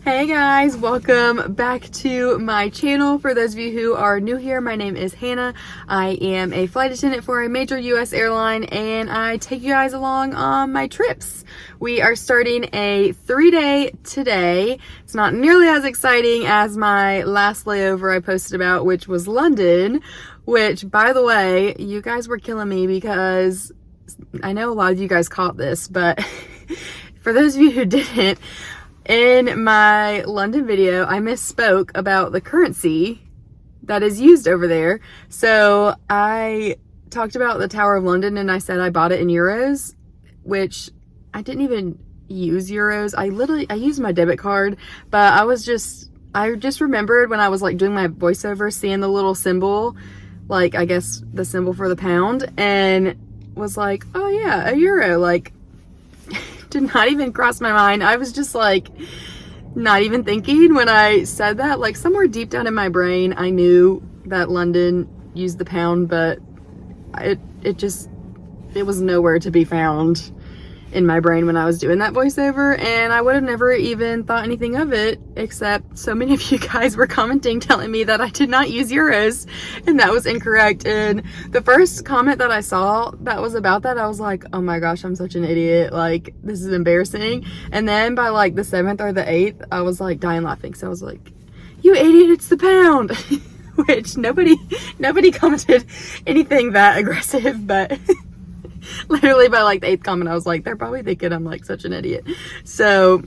Hey guys, welcome back to my channel. For those of you who are new here, my name is Hannah. I am a flight attendant for a major US airline and I take you guys along on my trips. We are starting a 3-day today. It's not nearly as exciting as my last layover I posted about, which was London, which, by the way, you guys were killing me because I know a lot of you guys caught this, but for those of you who didn't, in my London video, I misspoke about the currency that is used over there. So I talked about the Tower of London and I said I bought it in euros, which I didn't even use euros. I used my debit card, but I just remembered when I was like doing my voiceover, seeing the little symbol, like I guess the symbol for the pound, and was like, oh yeah, a euro, like did not even cross my mind. I was just like not even thinking when I said that. Like somewhere deep down in my brain I knew that London used the pound, but it was nowhere to be found in my brain when I was doing that voiceover, and I would have never even thought anything of it, except so many of you guys were commenting telling me that I did not use euros and that was incorrect. And the first comment that I saw that was about that, I was like, oh my gosh, I'm such an idiot, like this is embarrassing. And then by like the 7th or the 8th, I was like dying laughing. So I was like, you idiot, it's the pound. Which nobody commented anything that aggressive, but literally by like the 8th comment I was like, they're probably thinking I'm like such an idiot. So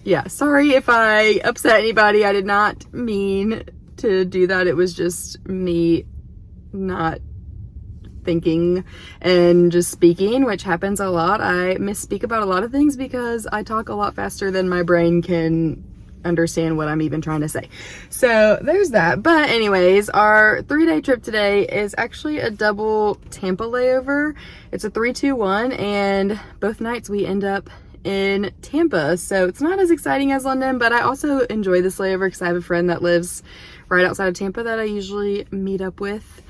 yeah, sorry if I upset anybody. I did not mean to do that. It was just me not thinking and just speaking, which happens a lot. I misspeak about a lot of things because I talk a lot faster than my brain can understand what I'm even trying to say. So there's that. But anyways, our 3-day trip today is actually a double Tampa layover. It's a 3-2-1, and both nights we end up in Tampa. So it's not as exciting as London, but I also enjoy this layover because I have a friend that lives right outside of Tampa that I usually meet up with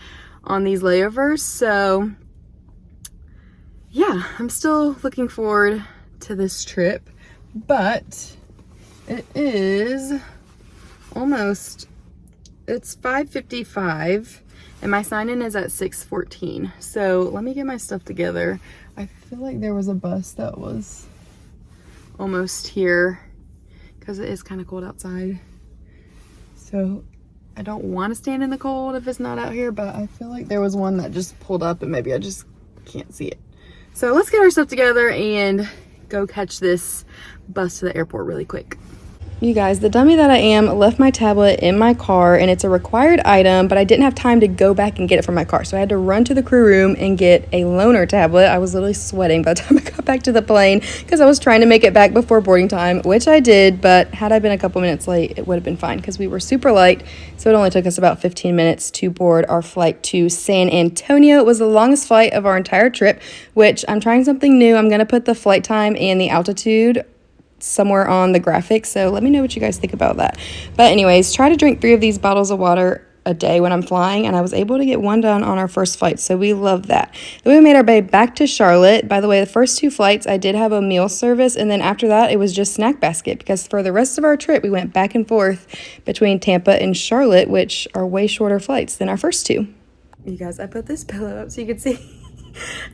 on these layovers. So yeah, I'm still looking forward to this trip, but it is almost, it's 5:55 and my sign-in is at 6:14. So let me get my stuff together. I feel like there was a bus that was almost here because it is kind of cold outside. So I don't want to stand in the cold if it's not out here, but I feel like there was one that just pulled up and maybe I just can't see it. So let's get our stuff together and go catch this bus to the airport really quick. You guys, the dummy that I am left my tablet in my car, and it's a required item, but I didn't have time to go back and get it from my car. So I had to run to the crew room and get a loaner tablet. I was literally sweating by the time I got back to the plane because I was trying to make it back before boarding time, which I did, but had I been a couple minutes late, it would have been fine because we were super light. So it only took us about 15 minutes to board our flight to San Antonio. It was the longest flight of our entire trip, which I'm trying something new. I'm going to put the flight time and the altitude somewhere on the graphic, so let me know what you guys think about that. But anyways, try to drink 3 of these bottles of water a day when I'm flying, and I was able to get 1 done on our first flight, so we love that. Then we made our way back to Charlotte. By the way, the first 2 flights I did have a meal service, and then after that it was just snack basket, because for the rest of our trip we went back and forth between Tampa and Charlotte, which are way shorter flights than our first 2. You guys, I put this pillow up so you can see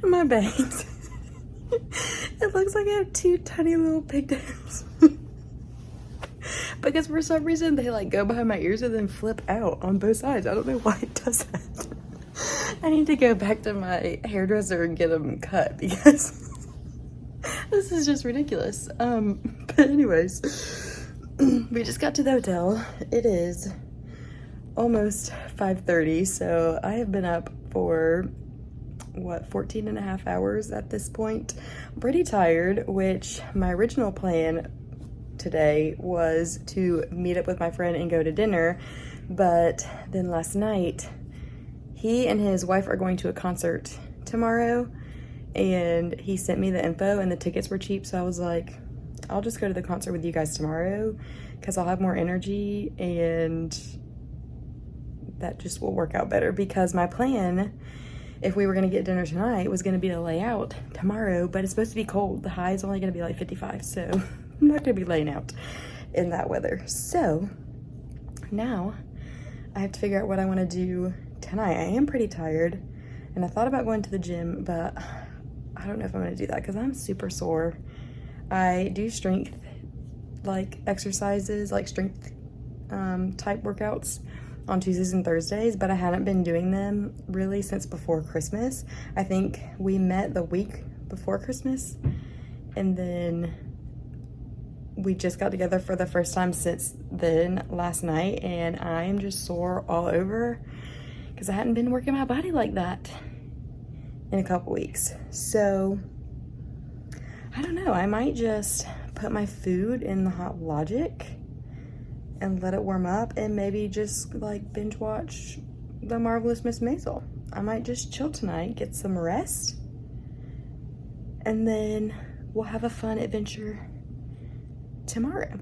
my bangs. It looks like I have 2 tiny little pigtails. Because for some reason they like go behind my ears and then flip out on both sides. I don't know why it does that. I need to go back to my hairdresser and get them cut because this is just ridiculous. But anyways, we just got to the hotel. It is almost 5:30, so I have been up for 14 and a half hours at this point. I'm pretty tired, which my original plan today was to meet up with my friend and go to dinner, but then last night he and his wife are going to a concert tomorrow, and he sent me the info and the tickets were cheap, so I was like, I'll just go to the concert with you guys tomorrow because I'll have more energy and that just will work out better. Because my plan, if we were going to get dinner tonight, was going to be to lay out tomorrow, but it's supposed to be cold. The high is only going to be like 55, so I'm not going to be laying out. in that weather. So now I have to figure out what I want to do tonight. I am pretty tired, and I thought about going to the gym, but I don't know if I'm going to do that because I'm super sore. I do strength exercises, like strength type workouts on Tuesdays and Thursdays, but I hadn't been doing them really since before Christmas. I think we met the week before Christmas, and then we just got together for the first time since then last night, and I'm just sore all over because I hadn't been working my body like that in a couple weeks. So I don't know, I might just put my food in the Hot Logic and let it warm up, and maybe just like binge watch The Marvelous Miss Maisel. I might just chill tonight, get some rest, and then we'll have a fun adventure tomorrow.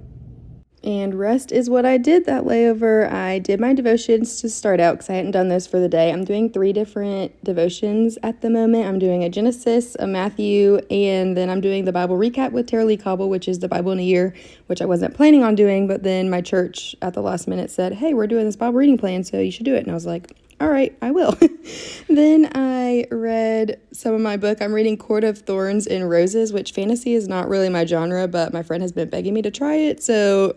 And rest is what I did that layover. I did my devotions to start out because I hadn't done those for the day. I'm doing 3 different devotions at the moment. I'm doing a Genesis, a Matthew, and then I'm doing the Bible recap with Tara Lee Cobble, which is the Bible in a year, which I wasn't planning on doing, but then my church at the last minute said, hey, we're doing this Bible reading plan, so you should do it. And I was like, all right, I will. Then I read some of my book. I'm reading Court of Thorns and Roses, which fantasy is not really my genre, but my friend has been begging me to try it, so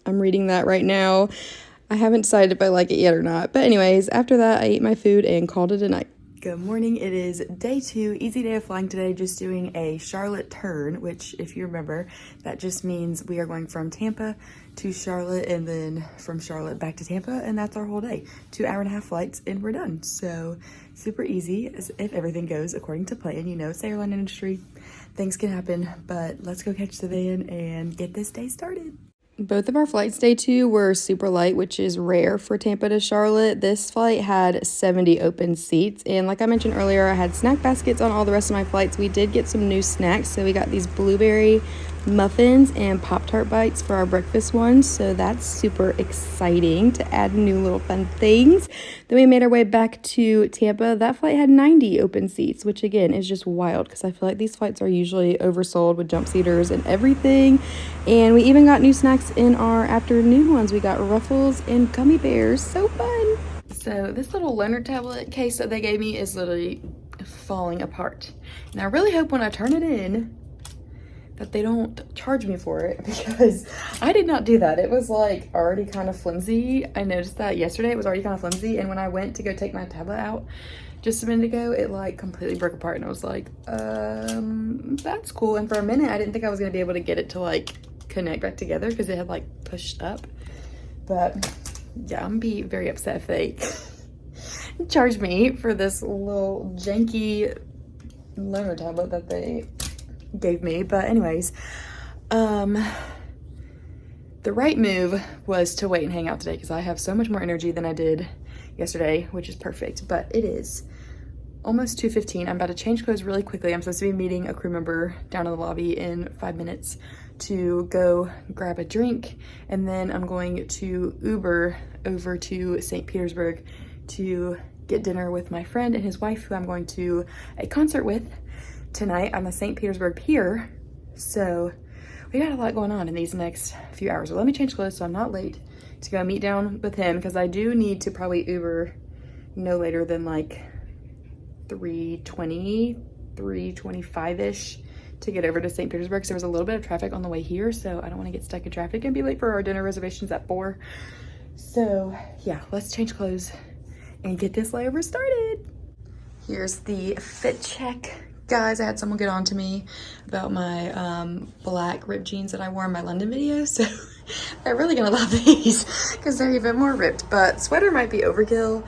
I'm reading that right now. I haven't decided if I like it yet or not. But anyways, after that, I ate my food and called it a night. Good morning. It is day 2, easy day of flying today, just doing a Charlotte turn, which if you remember, that just means we are going from Tampa to Charlotte and then from Charlotte back to Tampa, and that's our whole day. 2.5-hour flights and we're done. So super easy if everything goes according to plan. You know, it's the airline industry. Things can happen, but let's go catch the van and get this day started. Both of our flights day 2 were super light, which is rare for Tampa to Charlotte. This flight had 70 open seats, and like I mentioned earlier, I had snack baskets on all the rest of my flights. We did get some new snacks, so we got these blueberry muffins and Pop-Tart bites for our breakfast ones, so that's super exciting to add new little fun things. Then we made our way back to Tampa. That flight had 90 open seats, which again is just wild because I feel like these flights are usually oversold with jump seaters and everything. And we even got new snacks in our afternoon ones. We got Ruffles and gummy bears. So fun. So this little learner tablet case that they gave me is literally falling apart, and I really hope when I turn it in that they don't charge me for it, because I did not do that. It was like already kind of flimsy. I noticed that yesterday it was already kind of flimsy, and when I went to go take my tablet out just a minute ago, it like completely broke apart, and I was like, that's cool. And for a minute I didn't think I was gonna be able to get it to like connect back together because it had like pushed up. But yeah, I'm gonna be very upset if they charge me for this little janky learner tablet that they gave me. But anyways, the right move was to wait and hang out today because I have so much more energy than I did yesterday, which is perfect. But it is almost 2:15. I'm about to change clothes really quickly. I'm supposed to be meeting a crew member down in the lobby in 5 minutes to go grab a drink, and then I'm going to Uber over to St. Petersburg to get dinner with my friend and his wife, who I'm going to a concert with tonight on the St. Petersburg Pier. So we got a lot going on in these next few hours. So let me change clothes so I'm not late to go meet down with him, because I do need to probably Uber no later than like 3:20, 3:25-ish to get over to St. Petersburg. So there was a little bit of traffic on the way here, so I don't want to get stuck in traffic and be late for our dinner reservations at 4. So yeah, let's change clothes and get this layover started. Here's the fit check. Guys, I had someone get on to me about my black ripped jeans that I wore in my London video, so they're really gonna love these because they're even more ripped. But sweater might be overkill,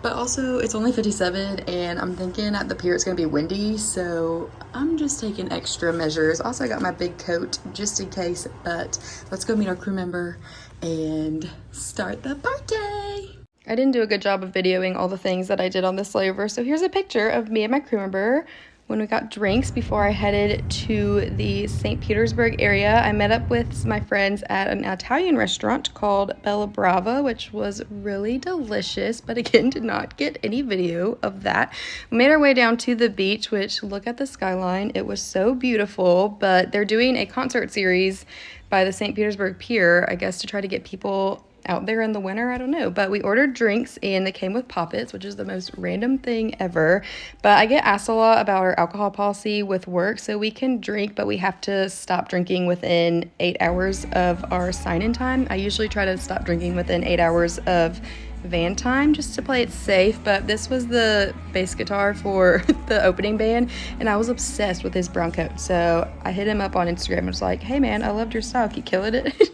but also it's only 57, and I'm thinking at the pier it's gonna be windy, so I'm just taking extra measures. Also, I got my big coat just in case, but let's go meet our crew member and start the party. I didn't do a good job of videoing all the things that I did on this layover, so here's a picture of me and my crew member when we got drinks before I headed to the St. Petersburg area. I met up with my friends at an Italian restaurant called Bella Brava, which was really delicious, but again, did not get any video of that. We made our way down to the beach, which, look at the skyline. It was so beautiful, but they're doing a concert series by the St. Petersburg Pier, I guess, to try to get people out there in the winter. I don't know, but we ordered drinks and they came with poppets, which is the most random thing ever. But I get asked a lot about our alcohol policy with work, so we can drink, but we have to stop drinking within 8 hours of our sign-in time. I usually try to stop drinking within 8 hours of van time just to play it safe, but this was the bass guitar for the opening band and I was obsessed with his brown coat, so I hit him up on Instagram and was like, hey man, I loved your style, keep killing it.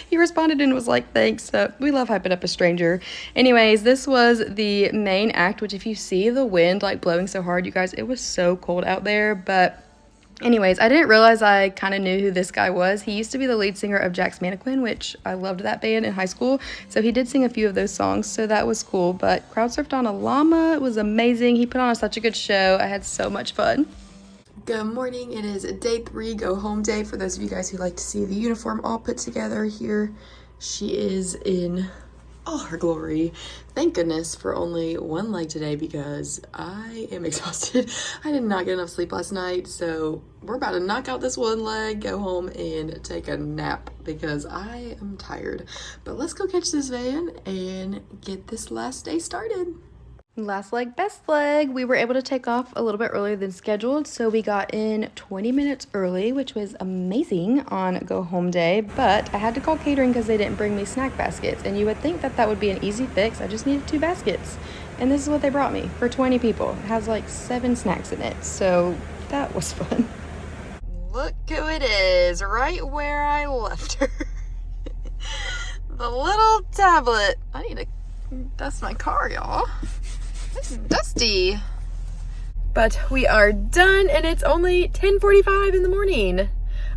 He responded and was like, thanks. So we love hyping up a stranger. Anyways, this was the main act, which if you see the wind like blowing so hard, you guys, it was so cold out there. But anyways, I didn't realize I kind of knew who this guy was. He used to be the lead singer of Jack's Mannequin, which I loved that band in high school. So he did sing a few of those songs, so that was cool. But crowd surfed on a llama. It was amazing. He put on such a good show. I had so much fun. Good morning. It is day 3, go home day. For those of you guys who like to see the uniform all put together here, she is in all her glory. Thank goodness for only one leg today because I am exhausted. I did not get enough sleep last night, so we're about to knock out this one leg, go home and take a nap because I am tired. But let's go catch this van and get this last day started. Last leg, best leg. We were able to take off a little bit earlier than scheduled, so we got in 20 minutes early, which was amazing on go home day, but I had to call catering because they didn't bring me snack baskets, and you would think that that would be an easy fix. I just needed 2 baskets, and this is what they brought me for 20 people. It has like 7 snacks in it, so that was fun. Look who it is, right where I left her. The little tablet. I need to dust my car, y'all. This is dusty. But we are done and it's only 10:45 in the morning.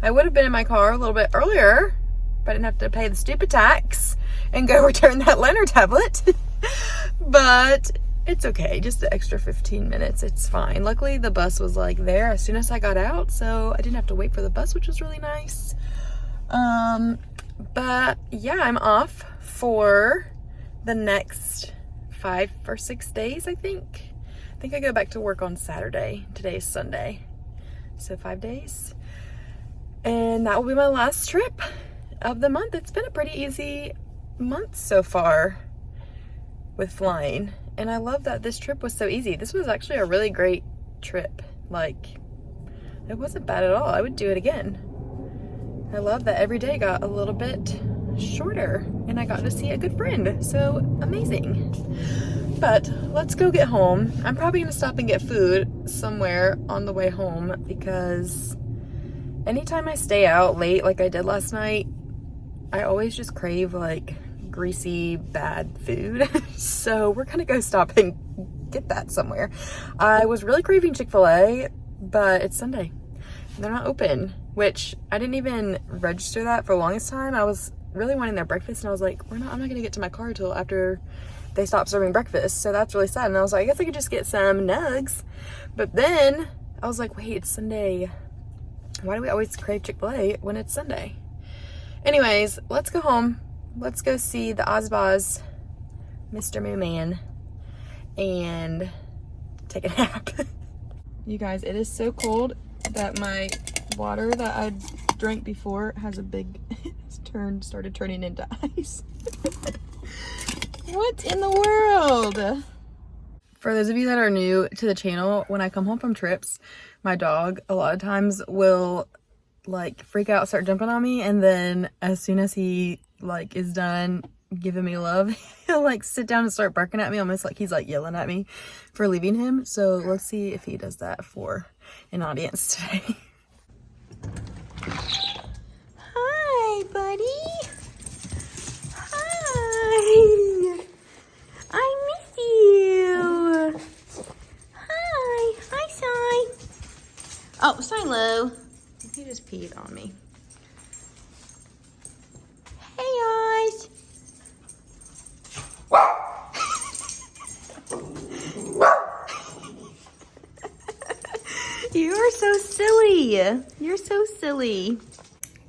I would have been in my car a little bit earlier, but I didn't have to pay the stupid tax and go return that learner tablet. But it's okay, just an extra 15 minutes, it's fine. Luckily the bus was like there as soon as I got out, so I didn't have to wait for the bus, which was really nice. But yeah, I'm off for the next 5 or 6 days, I think. I go back to work on Saturday. Today is Sunday. So 5 days. And that will be my last trip of the month. It's been a pretty easy month so far with flying. And I love that this trip was so easy. This was actually a really great trip. Like, it wasn't bad at all. I would do it again. I love that every day got a little bit shorter and I got to see a good friend, so amazing. But let's go get home. I'm probably gonna stop and get food somewhere on the way home because anytime I stay out late like I did last night, I always just crave like greasy bad food. So we're gonna go stop and get that somewhere. I was really craving Chick-fil-A, but it's Sunday. They're not open, which I didn't even register that for the longest time. I was really wanting their breakfast and I was like, I'm not gonna get to my car till after they stop serving breakfast, so that's really sad. And I was like, I guess I could just get some nugs. But then I was like, wait, it's Sunday. Why do we always crave Chick-fil-A when it's Sunday? Anyways, let's go home. Let's go see the Ozbaz, Mr. Moo Man, and take a nap. You guys, it is so cold that my water that I drank before has a big started turning into ice. What in the world? For those of you that are new to the channel, when I come home from trips, my dog a lot of times will like freak out, start jumping on me, and then as soon as he like is done giving me love, he'll like sit down and start barking at me, almost like he's like yelling at me for leaving him. So let's see if he does that for an audience today. Hi, buddy. Hi. I miss you. Hi. Hi, Sai. Oh, Silo. He just peed on me. Hey, guys. silly. You're so silly.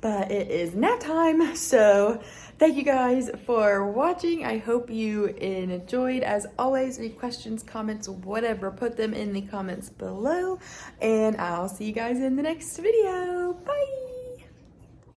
But it is nap time, so thank you guys for watching. I hope you enjoyed. As always, any questions, comments, whatever, put them in the comments below, and I'll see you guys in the next video. Bye!